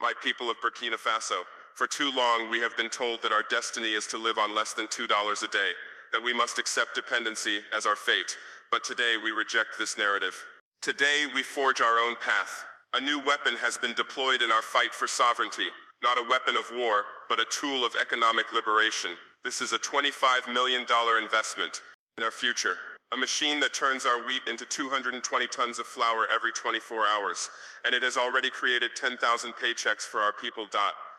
My people of Burkina Faso, for too long we have been told that our destiny is to live on less than $2 a day, that we must accept dependency as our fate. But today we reject this narrative. Today we forge our own path. A new weapon has been deployed in our fight for sovereignty. Not a weapon of war, but a tool of economic liberation. This is a $25 million investment in our future. A machine that turns our wheat into 220 tons of flour every 24 hours. And it has already created 10,000 paychecks for our people.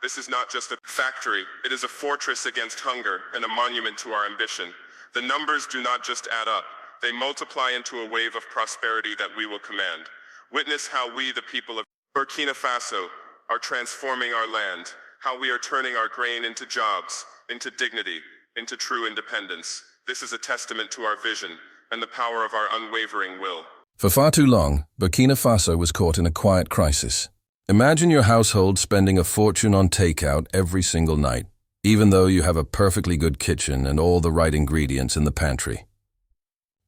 This is not just a factory, it is a fortress against hunger and a monument to our ambition. The numbers do not just add up, they multiply into a wave of prosperity that we will command. Witness how we, the people of Burkina Faso, are transforming our land, how we are turning our grain into jobs, into dignity, into true independence. This is a testament to our vision and the power of our unwavering will. For far too long, Burkina Faso was caught in a quiet crisis. Imagine your household spending a fortune on takeout every single night, even though you have a perfectly good kitchen and all the right ingredients in the pantry.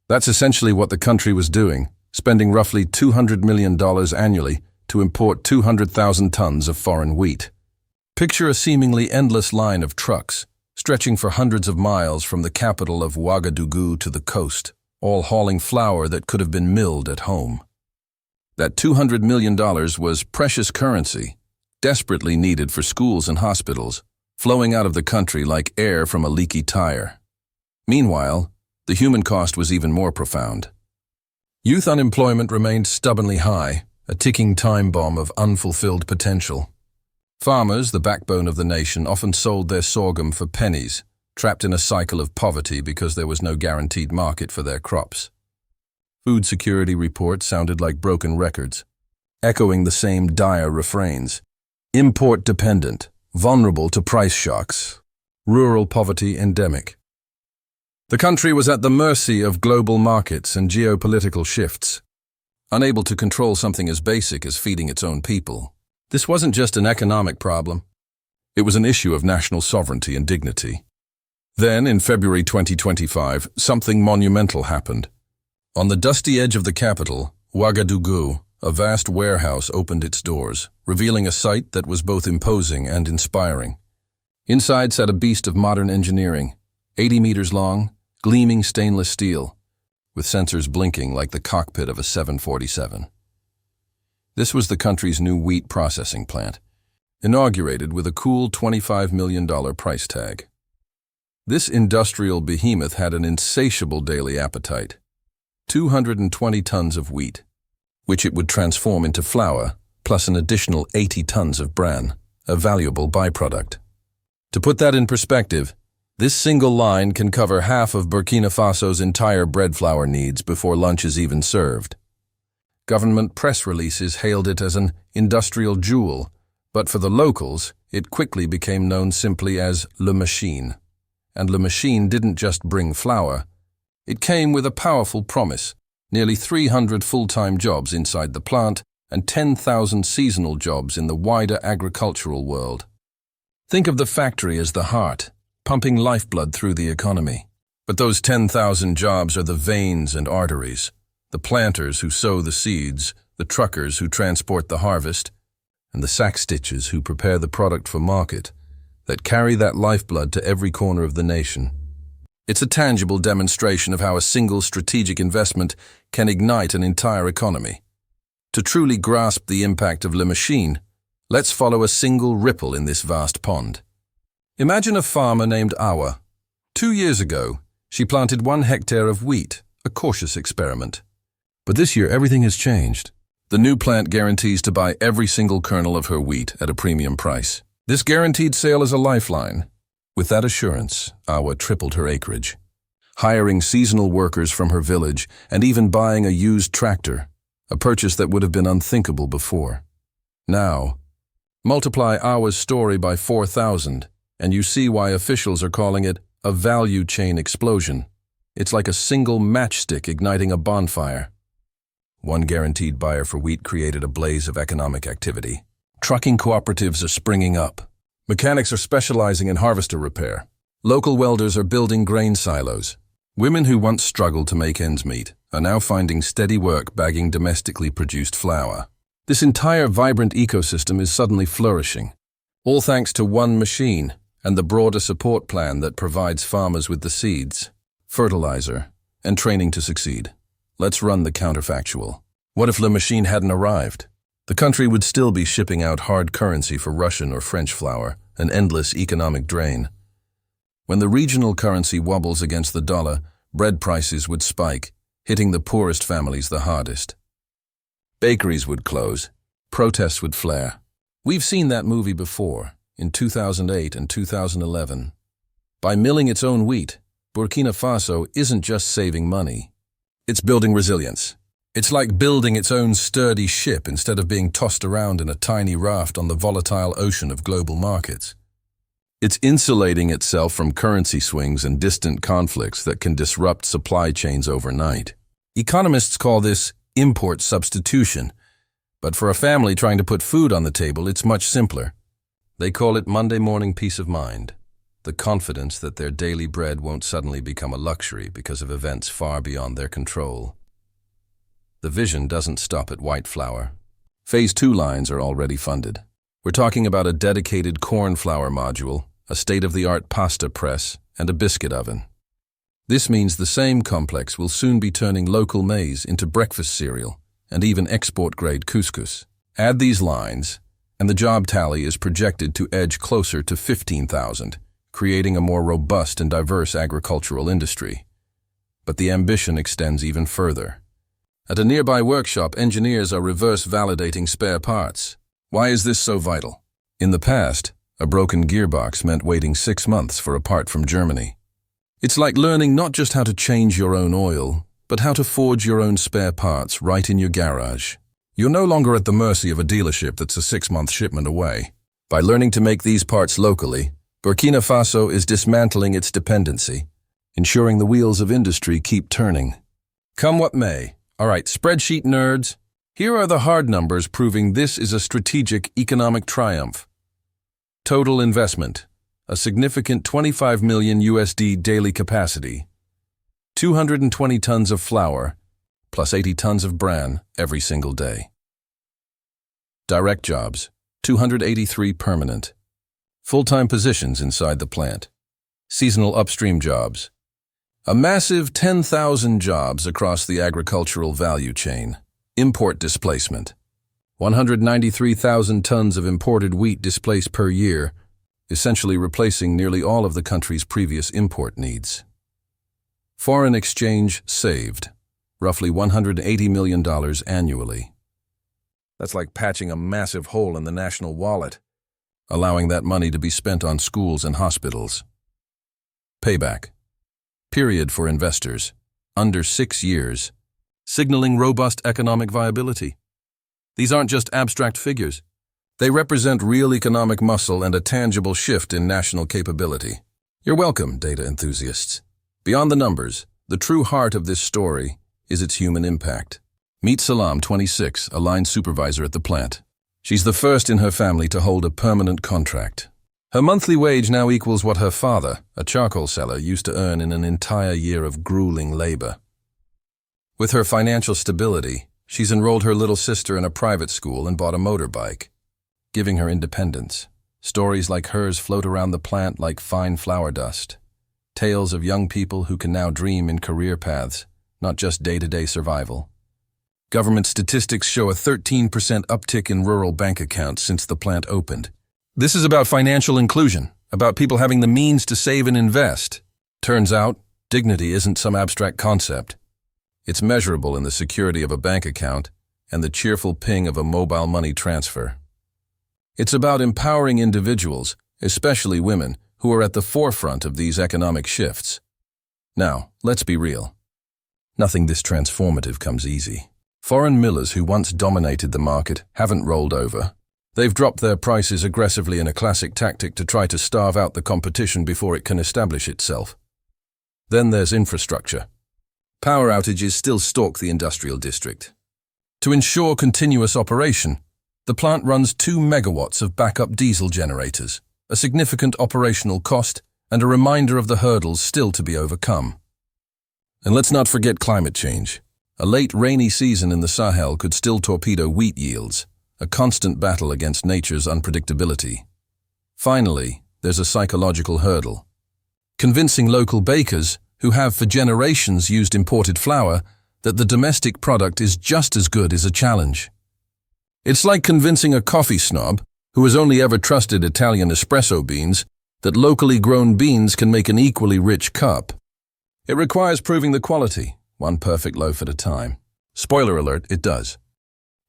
That's essentially what the country was doing, spending roughly $200 million annually to import 200,000 tons of foreign wheat. Picture a seemingly endless line of trucks, stretching for hundreds of miles from the capital of Ouagadougou to the coast, all hauling flour that could have been milled at home. That $200 million was precious currency, desperately needed for schools and hospitals, flowing out of the country like air from a leaky tire. Meanwhile, the human cost was even more profound. Youth unemployment remained stubbornly high, a ticking time bomb of unfulfilled potential. Farmers, the backbone of the nation, often sold their sorghum for pennies, trapped in a cycle of poverty because there was no guaranteed market for their crops. Food security reports sounded like broken records, echoing the same dire refrains. Import-dependent, vulnerable to price shocks, rural poverty endemic. The country was at the mercy of global markets and geopolitical shifts, unable to control something as basic as feeding its own people. This wasn't just an economic problem. It was an issue of national sovereignty and dignity. Then, in February 2025, something monumental happened. On the dusty edge of the capital, Ouagadougou, a vast warehouse opened its doors, revealing a sight that was both imposing and inspiring. Inside sat a beast of modern engineering, 80 meters long, gleaming stainless steel, with sensors blinking like the cockpit of a 747. This was the country's new wheat processing plant, inaugurated with a cool $25 million price tag. This industrial behemoth had an insatiable daily appetite. 220 tons of wheat, which it would transform into flour, plus an additional 80 tons of bran, a valuable byproduct. To put that in perspective, this single line can cover half of Burkina Faso's entire bread flour needs before lunch is even served. Government press releases hailed it as an industrial jewel, but for the locals, it quickly became known simply as Le Machine. And Le Machine didn't just bring flour. It came with a powerful promise, nearly 300 full-time jobs inside the plant and 10,000 seasonal jobs in the wider agricultural world. Think of the factory as the heart, pumping lifeblood through the economy. But those 10,000 jobs are the veins and arteries, the planters who sow the seeds, the truckers who transport the harvest, and the sack stitches who prepare the product for market, that carry that lifeblood to every corner of the nation. It's a tangible demonstration of how a single strategic investment can ignite an entire economy. To truly grasp the impact of Le Machine, let's follow a single ripple in this vast pond. Imagine a farmer named Awa. 2 years ago, she planted 1 hectare of wheat, a cautious experiment. But this year, everything has changed. The new plant guarantees to buy every single kernel of her wheat at a premium price. This guaranteed sale is a lifeline. With that assurance, Awa tripled her acreage, hiring seasonal workers from her village and even buying a used tractor, a purchase that would have been unthinkable before. Now, multiply Awa's story by 4,000, and you see why officials are calling it a value chain explosion. It's like a single matchstick igniting a bonfire. One guaranteed buyer for wheat created a blaze of economic activity. Trucking cooperatives are springing up. Mechanics are specializing in harvester repair. Local welders are building grain silos. Women who once struggled to make ends meet are now finding steady work bagging domestically produced flour. This entire vibrant ecosystem is suddenly flourishing, all thanks to one machine and the broader support plan that provides farmers with the seeds, fertilizer, and training to succeed. Let's run the counterfactual. What if the machine hadn't arrived? The country would still be shipping out hard currency for Russian or French flour, an endless economic drain. When the regional currency wobbles against the dollar, bread prices would spike, hitting the poorest families the hardest. Bakeries would close, protests would flare. We've seen that movie before, in 2008 and 2011. By milling its own wheat, Burkina Faso isn't just saving money. It's building resilience. It's like building its own sturdy ship instead of being tossed around in a tiny raft on the volatile ocean of global markets. It's insulating itself from currency swings and distant conflicts that can disrupt supply chains overnight. Economists call this import substitution, but for a family trying to put food on the table, it's much simpler. They call it Monday morning peace of mind, the confidence that their daily bread won't suddenly become a luxury because of events far beyond their control. The vision doesn't stop at white flour. Phase 2 lines are already funded. We're talking about a dedicated corn flour module, a state-of-the-art pasta press, and a biscuit oven. This means the same complex will soon be turning local maize into breakfast cereal and even export-grade couscous. Add these lines, and the job tally is projected to edge closer to 15,000, creating a more robust and diverse agricultural industry. But the ambition extends even further. At a nearby workshop, engineers are reverse validating spare parts. Why is this so vital? In the past, a broken gearbox meant waiting 6 months for a part from Germany. It's like learning not just how to change your own oil, but how to forge your own spare parts right in your garage. You're no longer at the mercy of a dealership that's a 6-month shipment away. By learning to make these parts locally, Burkina Faso is dismantling its dependency, ensuring the wheels of industry keep turning. Come what may. All right, spreadsheet nerds, here are the hard numbers proving this is a strategic economic triumph. Total investment, a significant 25 million USD daily capacity, 220 tons of flour, plus 80 tons of bran every single day. Direct jobs, 283 permanent. Full-time positions inside the plant. Seasonal upstream jobs. A massive 10,000 jobs across the agricultural value chain. Import displacement. 193,000 tons of imported wheat displaced per year, essentially replacing nearly all of the country's previous import needs. Foreign exchange saved. Roughly $180 million annually. That's like patching a massive hole in the national wallet, allowing that money to be spent on schools and hospitals. Payback. Period for investors, under 6 years, signaling robust economic viability. These aren't just abstract figures. They represent real economic muscle and a tangible shift in national capability. You're welcome, data enthusiasts. Beyond the numbers, the true heart of this story is its human impact. Meet Salam, 26, a line supervisor at the plant. She's the first in her family to hold a permanent contract. Her monthly wage now equals what her father, a charcoal seller, used to earn in an entire year of grueling labor. With her financial stability, she's enrolled her little sister in a private school and bought a motorbike, giving her independence. Stories like hers float around the plant like fine flour dust. Tales of young people who can now dream in career paths, not just day-to-day survival. Government statistics show a 13% uptick in rural bank accounts since the plant opened. This is about financial inclusion, about people having the means to save and invest. Turns out, dignity isn't some abstract concept. It's measurable in the security of a bank account and the cheerful ping of a mobile money transfer. It's about empowering individuals, especially women, who are at the forefront of these economic shifts. Now, let's be real. Nothing this transformative comes easy. Foreign millers who once dominated the market haven't rolled over. They've dropped their prices aggressively in a classic tactic to try to starve out the competition before it can establish itself. Then there's infrastructure. Power outages still stalk the industrial district. To ensure continuous operation, the plant runs 2 megawatts of backup diesel generators, a significant operational cost and a reminder of the hurdles still to be overcome. And let's not forget climate change. A late rainy season in the Sahel could still torpedo wheat yields, a constant battle against nature's unpredictability. Finally, there's a psychological hurdle. Convincing local bakers, who have for generations used imported flour, that the domestic product is just as good is a challenge. It's like convincing a coffee snob, who has only ever trusted Italian espresso beans, that locally grown beans can make an equally rich cup. It requires proving the quality, one perfect loaf at a time. Spoiler alert, it does.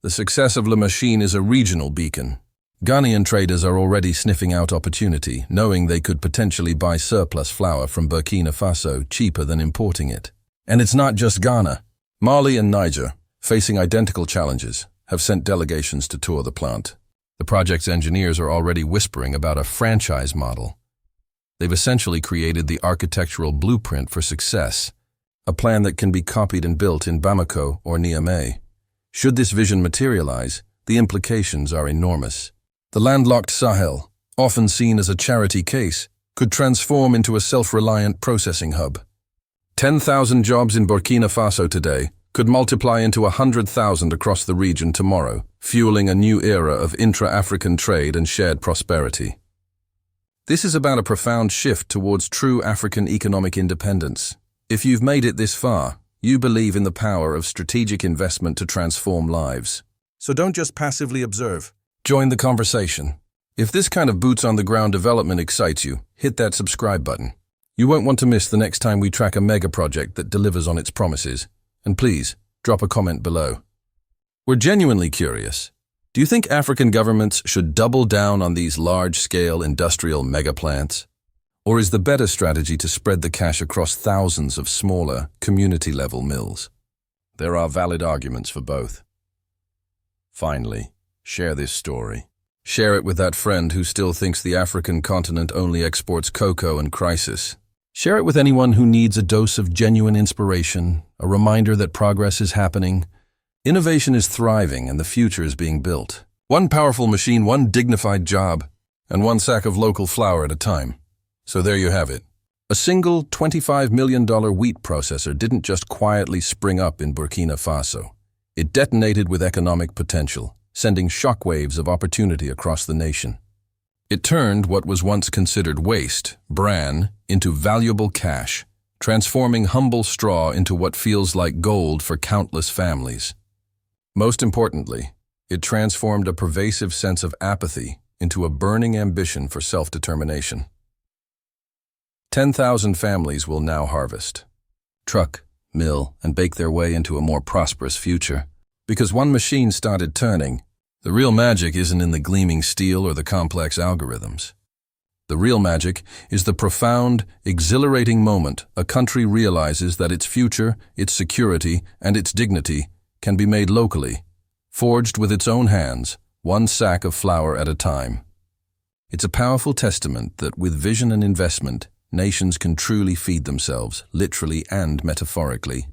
The success of La Machine is a regional beacon. Ghanaian traders are already sniffing out opportunity, knowing they could potentially buy surplus flour from Burkina Faso cheaper than importing it. And it's not just Ghana. Mali and Niger, facing identical challenges, have sent delegations to tour the plant. The project's engineers are already whispering about a franchise model. They've essentially created the architectural blueprint for success, a plan that can be copied and built in Bamako or Niamey. Should this vision materialize, the implications are enormous. The landlocked Sahel, often seen as a charity case, could transform into a self-reliant processing hub. 10,000 jobs in Burkina Faso today could multiply into 100,000 across the region tomorrow, fueling a new era of intra-African trade and shared prosperity. This is about a profound shift towards true African economic independence. If you've made it this far, you believe in the power of strategic investment to transform lives. So don't just passively observe. Join the conversation. If this kind of boots-on-the-ground development excites you, hit that subscribe button. You won't want to miss the next time we track a mega project that delivers on its promises. And please, drop a comment below. We're genuinely curious. Do you think African governments should double down on these large-scale industrial megaplants? Or is the better strategy to spread the cash across thousands of smaller, community-level mills? There are valid arguments for both. Finally, share this story. Share it with that friend who still thinks the African continent only exports cocoa and crisis. Share it with anyone who needs a dose of genuine inspiration, a reminder that progress is happening. Innovation is thriving and the future is being built. One powerful machine, one dignified job, and one sack of local flour at a time. So there you have it. A single $25 million wheat processor didn't just quietly spring up in Burkina Faso. It detonated with economic potential, sending shockwaves of opportunity across the nation. It turned what was once considered waste, bran, into valuable cash, transforming humble straw into what feels like gold for countless families. Most importantly, it transformed a pervasive sense of apathy into a burning ambition for self-determination. 10,000 families will now harvest, truck, mill, and bake their way into a more prosperous future. Because one machine started turning, the real magic isn't in the gleaming steel or the complex algorithms. The real magic is the profound, exhilarating moment a country realizes that its future, its security, and its dignity can be made locally, forged with its own hands, one sack of flour at a time. It's a powerful testament that with vision and investment, nations can truly feed themselves, literally and metaphorically.